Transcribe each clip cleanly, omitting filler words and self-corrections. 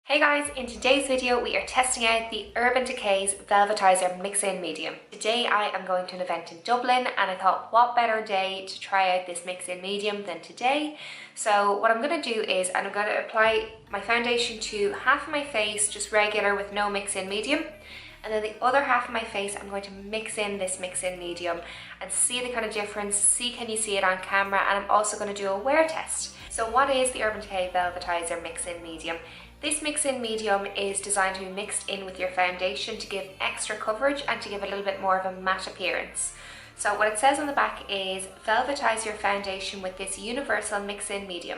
Hey guys, in today's video we are testing out the Urban Decay's Velvetizer Mix-In Medium. Today I am going to an event in Dublin and I thought what better day to try out this Mix-In Medium than today. So what I'm going to do is I'm going to apply my foundation to half of my face, just regular with no mix-in medium. And then the other half of my face I'm going to mix in this mix-in medium and see the kind of difference, see can you see it on camera, and I'm also going to do a wear test. So what is the Urban Decay Velvetizer Mix-In Medium? This mix-in medium is designed to be mixed in with your foundation to give extra coverage and to give a little bit more of a matte appearance. So what it says on the back is, velvetize your foundation with this universal mix-in medium.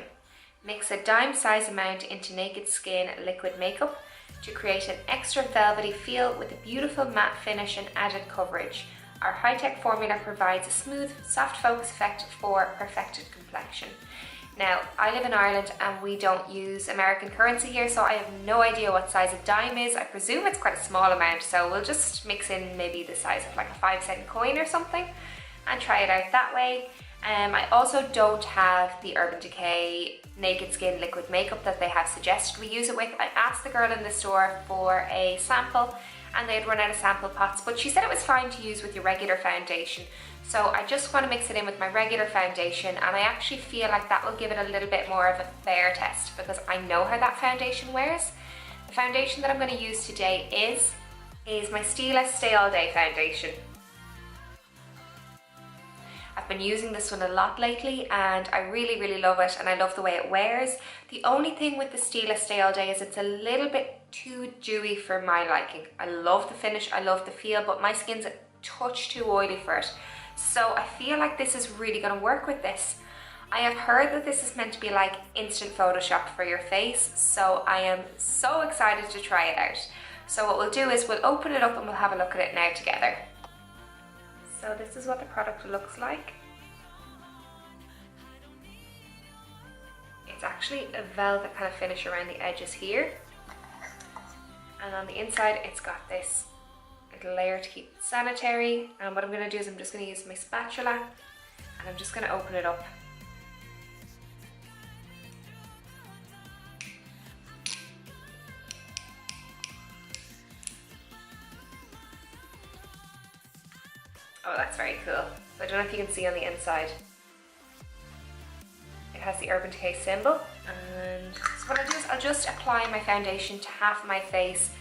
Mix a dime size amount into naked skin liquid makeup to create an extra velvety feel with a beautiful matte finish and added coverage. Our high-tech formula provides a smooth, soft focus effect for perfected complexion. Now, I live in Ireland and we don't use American currency here, so I have no idea what size a dime is. I presume it's quite a small amount, so we'll just mix in maybe the size of like a 5-cent coin or something and try it out that way. I also don't have the Urban Decay Naked Skin Liquid Makeup that they have suggested we use it with. I asked the girl in the store for a sample and they'd run out of sample pots, but she said it was fine to use with your regular foundation. So I just want to mix it in with my regular foundation, and I actually feel like that will give it a little bit more of a fair test because I know how that foundation wears. The foundation that I'm going to use today is my Stila Stay All Day foundation. I've been using this one a lot lately and I really love it, and I love the way it wears. The only thing with the Stila Stay All Day is it's a little bit too dewy for my liking. I love the finish, I love the feel, but my skin's a touch too oily for it. So I feel like this is really going to work with this. I have heard that this is meant to be like instant Photoshop for your face, so I am so excited to try it out. So what we'll do is we'll open it up and we'll have a look at it now together. So this is what the product looks like. It's actually a velvet kind of finish around the edges here. And on the inside it's got this little layer to keep it sanitary. And what I'm going to do is I'm just going to use my spatula and I'm just going to open it up. Oh, that's very cool. So I don't know if you can see on the inside. It has the Urban Decay symbol. And so what I'll do is I'll just apply my foundation to half of my face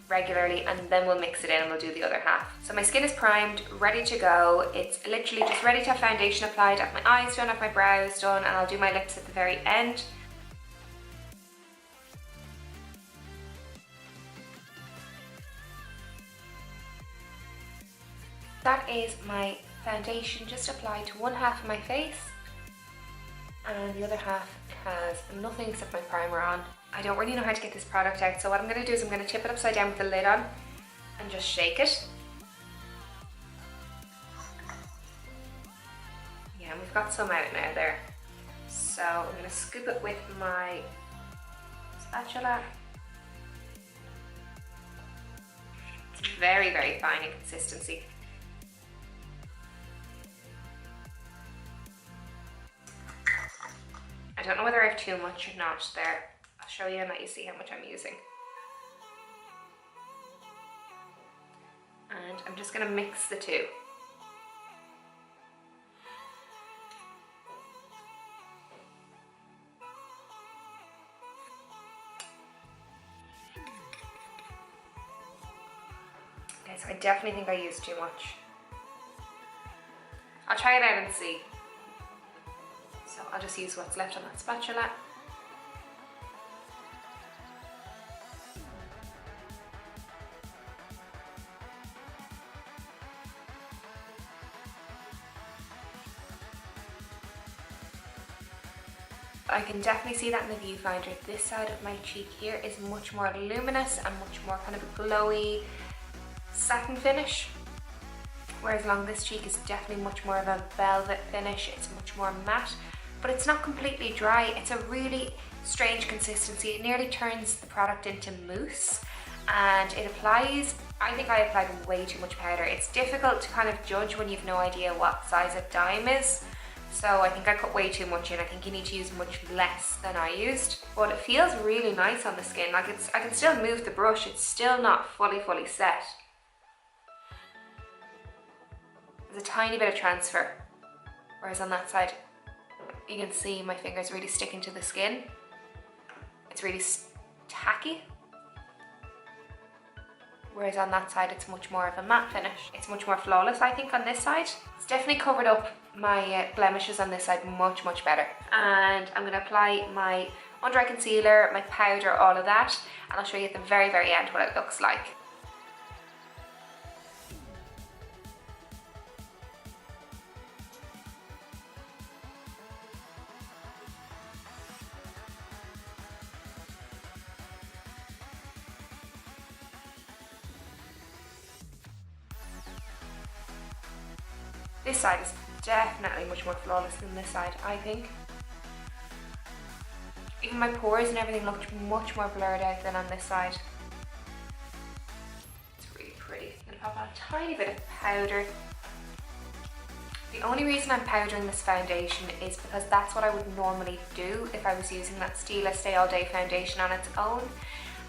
regularly, and then we'll mix it in and we'll do the other half. So my skin is primed, ready to go. It's literally just ready to have foundation applied. I have my eyes done, I have my brows done, and I'll do my lips at the very end. That is my foundation just applied to one half of my face, and the other half has nothing except my primer on. I don't really know how to get this product out, so what I'm going to do is I'm going to tip it upside down with the lid on and just shake it. Yeah, and we've got some out now there. So I'm going to scoop it with my spatula. It's very fine in consistency. I don't know whether I have too much or not there. I'll show you and let you see how much I'm using. And I'm just going to mix the two. Okay, so I definitely think I used too much. I'll try it out and see. So I'll just use what's left on that spatula. I can definitely see that in the viewfinder. This side of my cheek here is much more luminous and much more kind of a glowy satin finish. Whereas along this cheek is definitely much more of a velvet finish. It's much more matte, but it's not completely dry. It's a really strange consistency. It nearly turns the product into mousse, and it applies, I think I applied way too much powder. It's difficult to kind of judge when you've no idea what size a dime is. So I think I cut way too much in. I think you need to use much less than I used. But it feels really nice on the skin. Like I can still move the brush. It's still not fully set. There's a tiny bit of transfer. Whereas on that side, you can see my fingers really sticking to the skin. It's really tacky. Whereas on that side, it's much more of a matte finish. It's much more flawless, I think, on this side. It's definitely covered up my blemishes on this side much better. And I'm gonna apply my under eye concealer, my powder, all of that. And I'll show you at the very end what it looks like. This side is definitely much more flawless than this side, I think. Even my pores and everything looked much more blurred out than on this side. It's really pretty. I'm gonna pop on a tiny bit of powder. The only reason I'm powdering this foundation is because that's what I would normally do if I was using that Stila Stay All Day foundation on its own.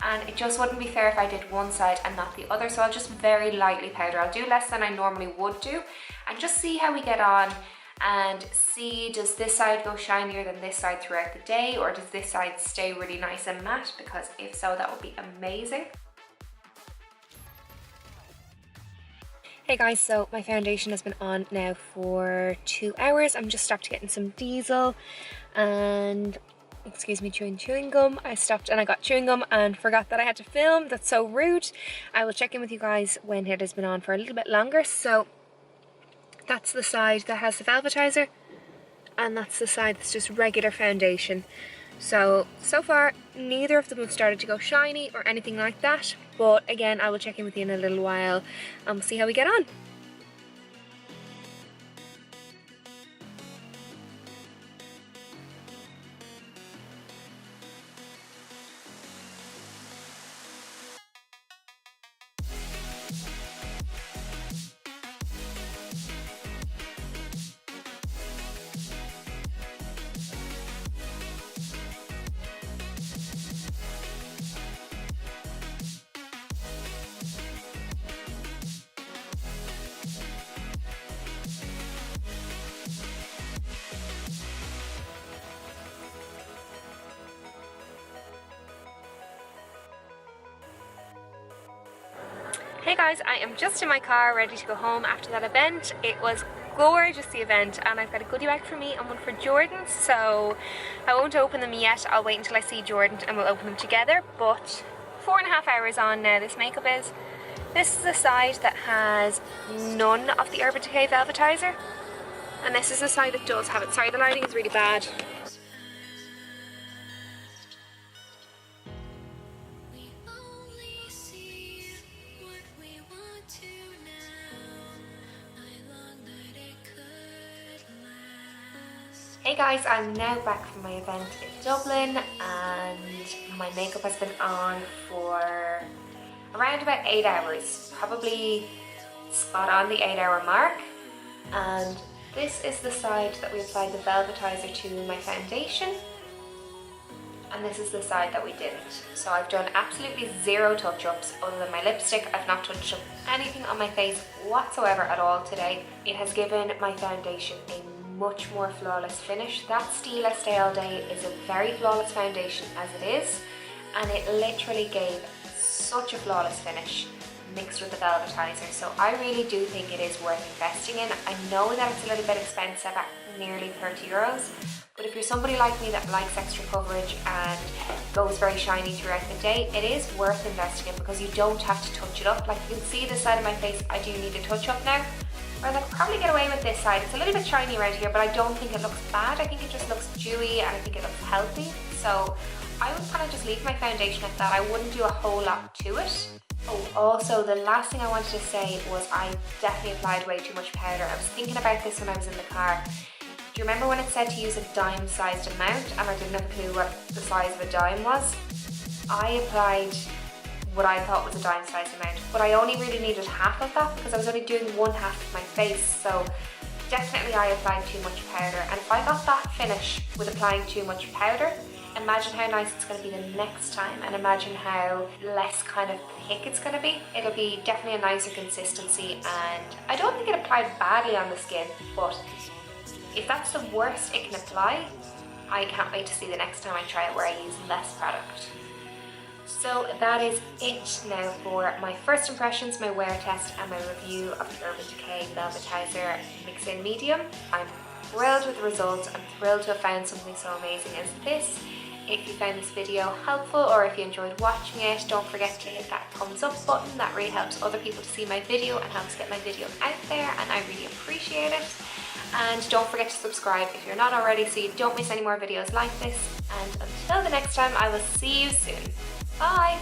And it just wouldn't be fair if I did one side and not the other, so I'll just very lightly powder. I'll do less than I normally would do and just see how we get on and see, does this side go shinier than this side throughout the day, or does this side stay really nice and matte? Because if so, that would be amazing. Hey guys, so my foundation has been on now for 2 hours. I'm just stopped getting some diesel and excuse me, chewing gum. I stopped and I got chewing gum and forgot that I had to film. That's so rude. I will check in with you guys when it has been on for a little bit longer. So that's the side that has the Velvetizer and that's the side that's just regular foundation. So far neither of them have started to go shiny or anything like that, but again I will check in with you in a little while and we'll see how we get on. Hey guys, I am just in my car ready to go home after that event. It was gorgeous, the event, and I've got a goodie bag for me and one for Jordan, so I won't open them yet. I'll wait until I see Jordan and we'll open them together. But 4.5 hours on now this makeup is. This is the side that has none of the Urban Decay Velvetizer, and this is the side that does have it. Sorry, the lighting is really bad. Hey guys, I'm now back from my event in Dublin and my makeup has been on for around about 8 hours, probably spot on the 8-hour mark. And this is the side that we applied the Velvetizer to my foundation, and this is the side that we didn't. So I've done absolutely zero touch-ups other than my lipstick. I've not touched up anything on my face whatsoever at all today. It has given my foundation a much more flawless finish. That Stila Stay All Day is a very flawless foundation as it is, and it literally gave such a flawless finish mixed with the Velvetizer. So I really do think it is worth investing in. I know that it's a little bit expensive at nearly 30 euros, but if you're somebody like me that likes extra coverage and goes very shiny throughout the day, it is worth investing in because you don't have to touch it up. Like you can see this side of my face, I do need to touch up now. Whereas I could probably get away with this side. It's a little bit shiny around here, but I don't think it looks bad. I think it just looks dewy and I think it looks healthy. So I would kind of just leave my foundation at that. I wouldn't do a whole lot to it. Oh, also the last thing I wanted to say was I definitely applied way too much powder. I was thinking about this when I was in the car. Do you remember when it said to use a dime-sized amount and I didn't have a clue what the size of a dime was? I applied what I thought was a dime-sized amount, but I only really needed half of that because I was only doing one half of my face. So Definitely I applied too much powder, and if I got that finish with applying too much powder, imagine how nice it's going to be the next time, and imagine how less kind of thick it's going to be. It'll be definitely a nicer consistency, and I don't think it applied badly on the skin, but if that's the worst it can apply, I can't wait to see the next time I try it where I use less product. So that is it now for my first impressions, my wear test and my review of the Urban Decay Velvetizer Mix-In Medium. I'm thrilled with the results. I'm thrilled to have found something so amazing as this. If you found this video helpful or if you enjoyed watching it, don't forget to hit that thumbs up button. That really helps other people to see my video and helps get my video out there, and I really appreciate it. And don't forget to subscribe if you're not already so you don't miss any more videos like this. And until the next time, I will see you soon. Bye!